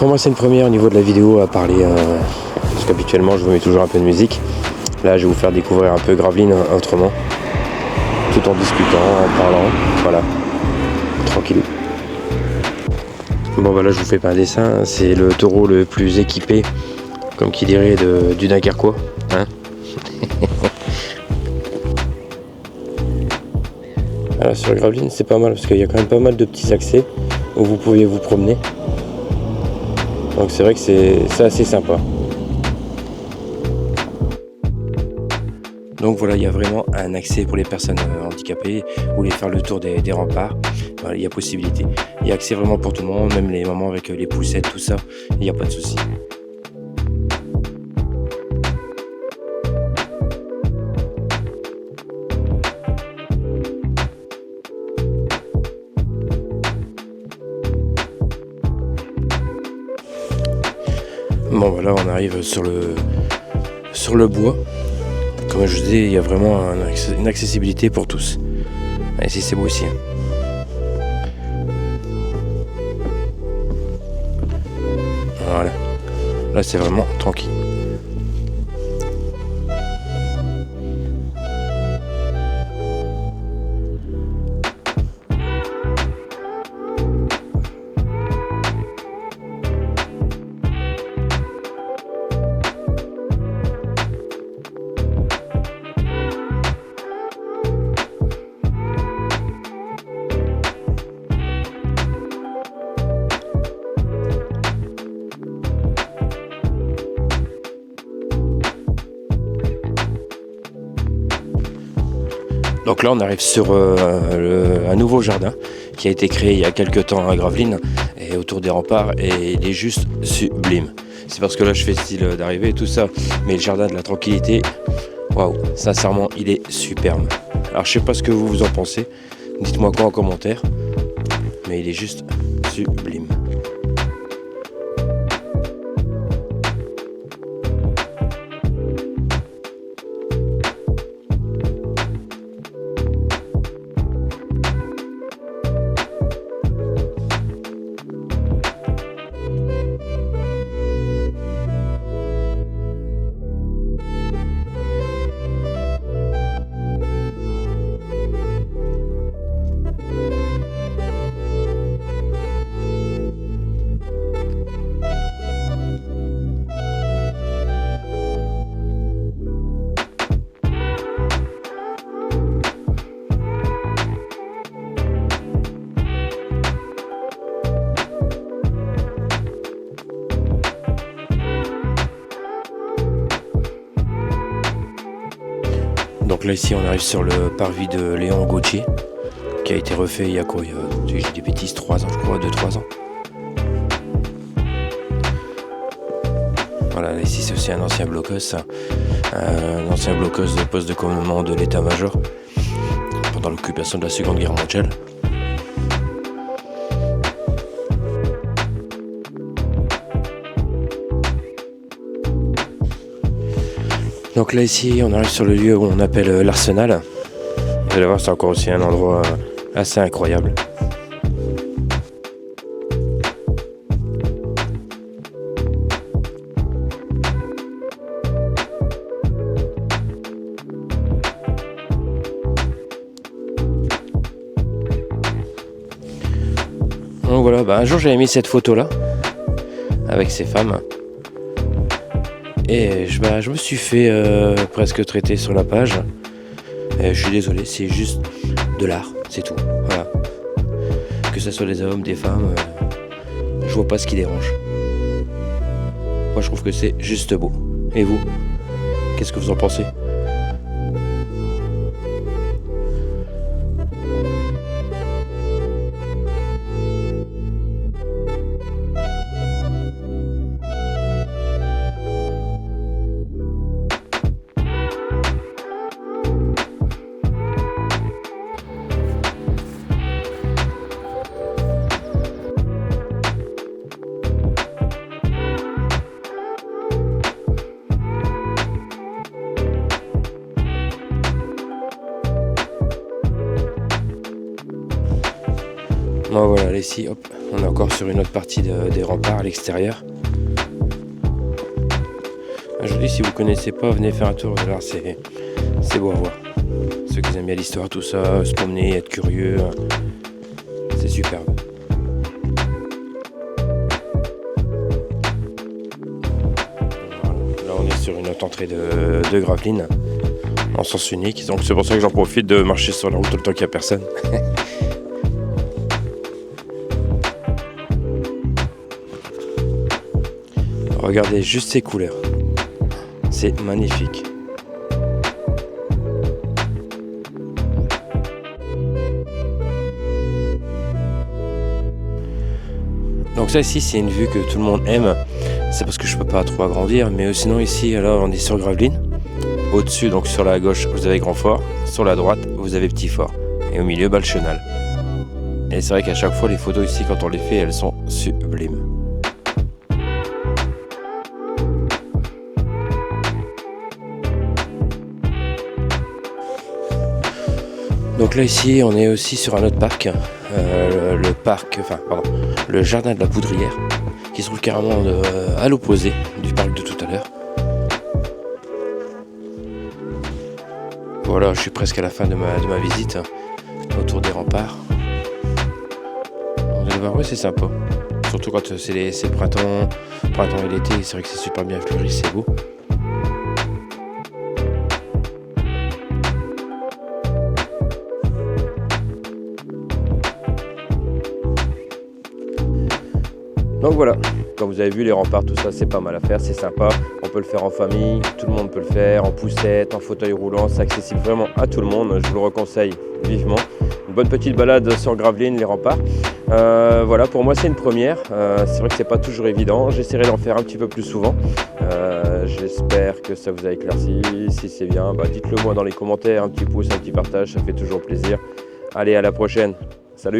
Pour moi c'est une première au niveau de la vidéo à parler, parce qu'habituellement je vous mets toujours un peu de musique. Là je vais vous faire découvrir un peu Gravelines autrement, tout en discutant, en parlant, voilà, tranquille. Bon voilà, je vous fais pas un dessin, c'est le taureau le plus équipé, comme qui dirait, du Dunkerquois, hein. Alors sur Gravelines c'est pas mal parce qu'il y a quand même pas mal de petits accès où vous pouvez vous promener. Donc c'est vrai que c'est assez sympa. Donc voilà, il y a vraiment un accès pour les personnes handicapées. Vous voulez faire le tour des remparts, voilà, il y a possibilité. Il y a accès vraiment pour tout le monde, même les mamans avec les poussettes, tout ça, il n'y a pas de souci. Bon voilà, on arrive sur le bois. Comme je vous disais, il y a vraiment une accessibilité pour tous. Et ici c'est beau aussi. Voilà. Là c'est vraiment tranquille. Donc là on arrive sur un nouveau jardin qui a été créé il y a quelques temps à Gravelines et autour des remparts, et il est juste sublime. C'est parce que là je fais style d'arrivée et tout ça, mais le jardin de la tranquillité, waouh, sincèrement il est superbe. Alors je sais pas ce que vous en pensez, dites-moi quoi en commentaire, mais il est juste sublime. Donc là ici on arrive sur le parvis de Léon Gauthier qui a été refait il y a quoi, j'ai des bêtises, 3 ans je crois, 2-3 ans. Voilà, ici c'est aussi un ancien blocos, de poste de commandement de l'état-major pendant l'occupation de la Seconde Guerre mondiale. Donc là ici on arrive sur le lieu où on appelle l'Arsenal. Vous allez voir, c'est encore aussi un endroit assez incroyable. Donc voilà, un jour j'avais mis cette photo là avec ces femmes. Et je me suis fait presque traiter sur la page. Je suis désolé, c'est juste de l'art, c'est tout. Voilà. Que ce soit des hommes, des femmes, je vois pas ce qui dérange. Moi je trouve que c'est juste beau. Et vous, qu'est-ce que vous en pensez ? Bon, voilà, là, ici, hop, on est encore sur une autre partie des remparts à l'extérieur. Je vous dis, si vous connaissez pas, venez faire un tour. Là, c'est beau à voir. Ceux qui aiment bien l'histoire, tout ça, se promener, être curieux, c'est superbe. Voilà. Là, on est sur une autre entrée de Gravelines, en sens unique. Donc, c'est pour ça que j'en profite de marcher sur la route tout le temps qu'il n'y a personne. Regardez juste ces couleurs. C'est magnifique. Donc ça ici c'est une vue que tout le monde aime. C'est parce que je peux pas trop agrandir. Mais sinon ici alors on est sur Gravelines. Au-dessus donc sur la gauche vous avez Grand Fort. Sur la droite vous avez Petit Fort. Et au milieu le Chenal. Et c'est vrai qu'à chaque fois les photos ici quand on les fait elles sont sublimes. Donc là ici on est aussi sur un autre parc, le jardin de la Poudrière, qui se trouve carrément à l'opposé du parc de tout à l'heure. Voilà, je suis presque à la fin de ma visite autour des remparts. Vous allez voir, oui c'est sympa, surtout quand c'est le printemps et l'été, c'est vrai que c'est super bien fleuri, c'est beau. Donc voilà, comme vous avez vu les remparts, tout ça c'est pas mal à faire, c'est sympa, on peut le faire en famille, tout le monde peut le faire, en poussette, en fauteuil roulant, c'est accessible vraiment à tout le monde, je vous le reconseille vivement. Une bonne petite balade sur Gravelines, les remparts. Voilà, pour moi c'est une première, c'est vrai que c'est pas toujours évident, j'essaierai d'en faire un petit peu plus souvent. J'espère que ça vous a éclairci, si c'est bien, dites-le moi dans les commentaires, un petit pouce, un petit partage, ça fait toujours plaisir. Allez, à la prochaine, salut!